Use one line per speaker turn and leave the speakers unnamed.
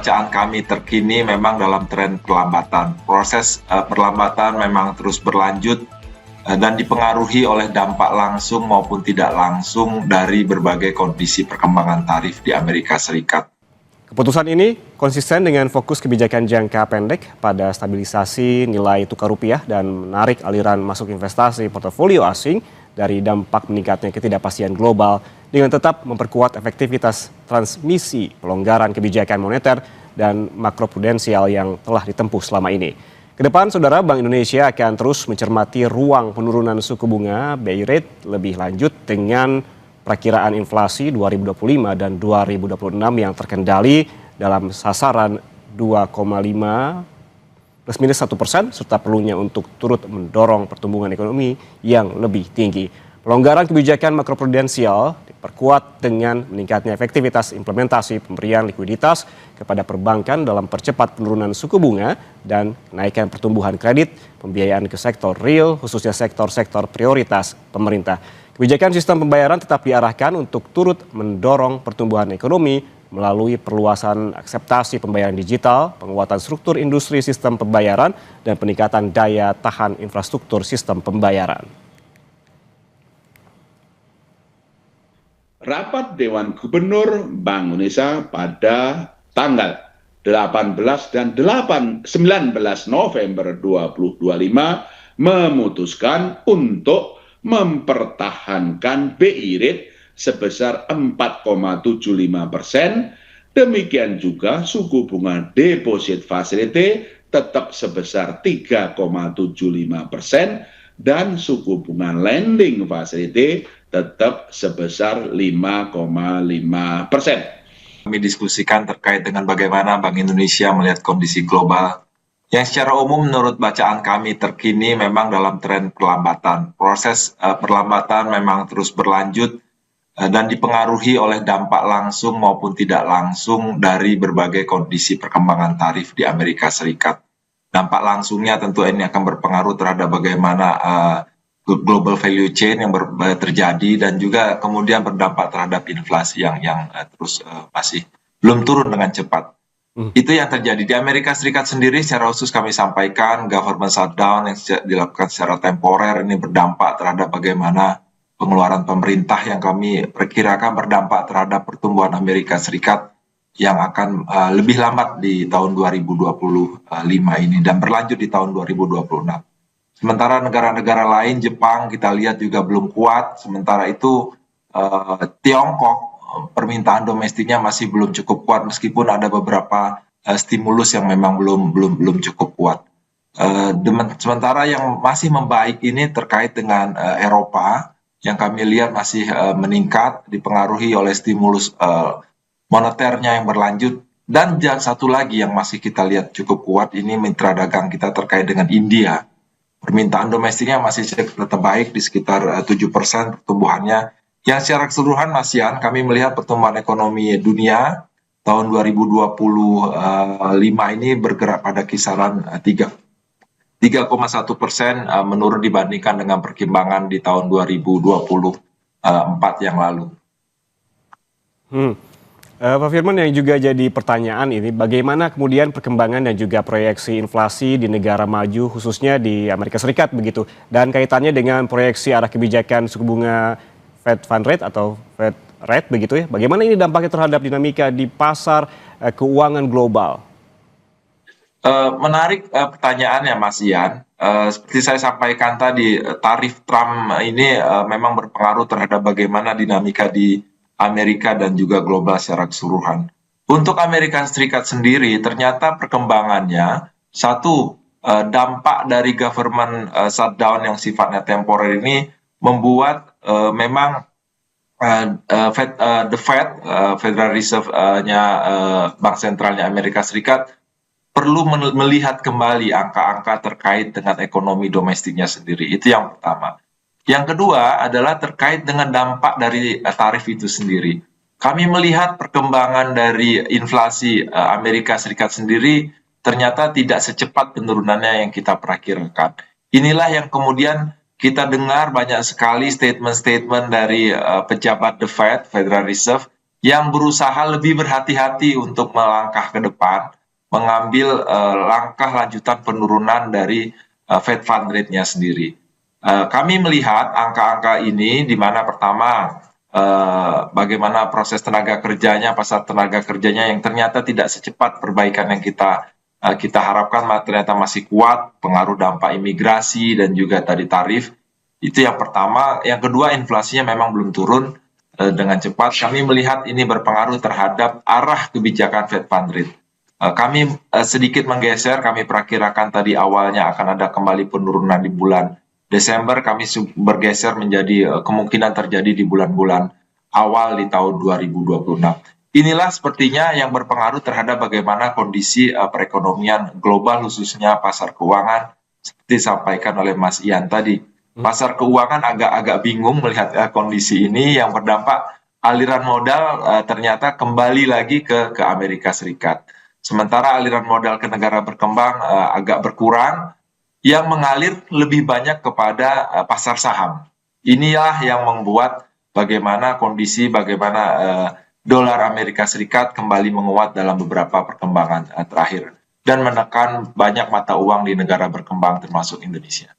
bacaan kami terkini memang dalam tren perlambatan. Proses perlambatan memang terus berlanjut dan dipengaruhi oleh dampak langsung maupun tidak langsung dari berbagai kondisi perkembangan tarif di Amerika Serikat.
Keputusan ini konsisten dengan fokus kebijakan jangka pendek pada stabilisasi nilai tukar rupiah dan menarik aliran masuk investasi portofolio asing dari dampak meningkatnya ketidakpastian global dengan tetap memperkuat efektivitas transmisi pelonggaran kebijakan moneter dan makroprudensial yang telah ditempuh selama ini. Kedepan, Saudara, Bank Indonesia akan terus mencermati ruang penurunan suku bunga BI Rate lebih lanjut dengan perakiraan inflasi 2025 dan 2026 yang terkendali dalam sasaran 2,5 plus minus 1% serta perlunya untuk turut mendorong pertumbuhan ekonomi yang lebih tinggi. Pelonggaran kebijakan makroprudensial diperkuat dengan meningkatnya efektivitas implementasi pemberian likuiditas kepada perbankan dalam percepat penurunan suku bunga dan kenaikan pertumbuhan kredit, pembiayaan ke sektor real, khususnya sektor-sektor prioritas pemerintah. Kebijakan sistem pembayaran tetap diarahkan untuk turut mendorong pertumbuhan ekonomi melalui perluasan akseptasi pembayaran digital, penguatan struktur industri sistem pembayaran, dan peningkatan daya tahan infrastruktur sistem pembayaran.
Rapat Dewan Gubernur Bank Indonesia pada tanggal 18 dan 19 November 2025 memutuskan untuk mempertahankan BI Rate sebesar 4,75%. Demikian juga suku bunga deposit facility tetap sebesar 3,75% dan suku bunga lending facility tetap sebesar 5,5%.
Kami diskusikan terkait dengan bagaimana Bank Indonesia melihat kondisi global yang secara umum menurut bacaan kami terkini memang dalam tren perlambatan. Proses perlambatan memang terus berlanjut dan dipengaruhi oleh dampak langsung maupun tidak langsung dari berbagai kondisi perkembangan tarif di Amerika Serikat. Dampak langsungnya tentu ini akan berpengaruh terhadap bagaimana global value chain yang terjadi dan juga kemudian berdampak terhadap inflasi yang terus masih belum turun dengan cepat. Itu yang terjadi di Amerika Serikat sendiri. Secara khusus kami sampaikan government shutdown yang dilakukan secara temporer ini berdampak terhadap bagaimana pengeluaran pemerintah yang kami perkirakan berdampak terhadap pertumbuhan Amerika Serikat yang akan lebih lambat di tahun 2025 ini dan berlanjut di tahun 2026. Sementara negara-negara lain, Jepang kita lihat juga belum kuat. Sementara itu Tiongkok permintaan domestiknya masih belum cukup kuat meskipun ada beberapa stimulus yang memang belum cukup kuat. Sementara yang masih membaik ini terkait dengan Eropa yang kami lihat masih meningkat dipengaruhi oleh stimulus moneternya yang berlanjut. Dan satu lagi yang masih kita lihat cukup kuat ini mitra dagang kita terkait dengan India. Permintaan domestiknya masih tetap baik di sekitar 7% pertumbuhannya. Yang secara keseluruhan ASEAN kami melihat pertumbuhan ekonomi dunia tahun 2025 ini bergerak pada kisaran 3,1% menurun dibandingkan dengan perkembangan di tahun 2024 yang lalu.
Pak Firman, yang juga jadi pertanyaan ini, bagaimana kemudian perkembangan dan juga proyeksi inflasi di negara maju, khususnya di Amerika Serikat begitu, dan kaitannya dengan proyeksi arah kebijakan suku bunga Fed Fund Rate atau Fed Rate begitu ya, bagaimana ini dampaknya terhadap dinamika di pasar keuangan global?
Menarik pertanyaannya Mas Ian. Seperti saya sampaikan tadi, tarif Trump ini memang berpengaruh terhadap bagaimana dinamika di Amerika dan juga global secara keseluruhan. Untuk Amerika Serikat sendiri, ternyata perkembangannya, satu, dampak dari government shutdown yang sifatnya temporer ini membuat memang the Fed, Federal Reserve-nya Bank Sentralnya Amerika Serikat, perlu melihat kembali angka-angka terkait dengan ekonomi domestiknya sendiri. Itu yang pertama. Yang kedua adalah terkait dengan dampak dari tarif itu sendiri. Kami melihat perkembangan dari inflasi Amerika Serikat sendiri ternyata tidak secepat penurunannya yang kita perkirakan. Inilah yang kemudian kita dengar banyak sekali statement-statement dari pejabat The Fed, Federal Reserve, yang berusaha lebih berhati-hati untuk melangkah ke depan, mengambil langkah lanjutan penurunan dari Fed Fund Rate-nya sendiri. Kami melihat angka-angka ini di mana pertama bagaimana proses tenaga kerjanya, pasar tenaga kerjanya yang ternyata tidak secepat perbaikan yang kita harapkan ternyata masih kuat, pengaruh dampak imigrasi dan juga tadi tarif. Itu yang pertama. Yang kedua, inflasinya memang belum turun dengan cepat. Kami melihat ini berpengaruh terhadap arah kebijakan Fed Fund Rate. Kami sedikit menggeser, kami perakirakan tadi awalnya akan ada kembali penurunan di bulan Desember, kami bergeser menjadi kemungkinan terjadi di bulan-bulan awal di tahun 2026. Inilah sepertinya yang berpengaruh terhadap bagaimana kondisi perekonomian global, khususnya pasar keuangan, seperti disampaikan oleh Mas Ian tadi. Pasar keuangan agak-agak bingung melihat kondisi ini yang berdampak aliran modal ternyata kembali lagi ke Amerika Serikat. Sementara aliran modal ke negara berkembang agak berkurang, yang mengalir lebih banyak kepada pasar saham. Inilah yang membuat bagaimana dolar Amerika Serikat kembali menguat dalam beberapa perkembangan terakhir dan menekan banyak mata uang di negara berkembang termasuk Indonesia.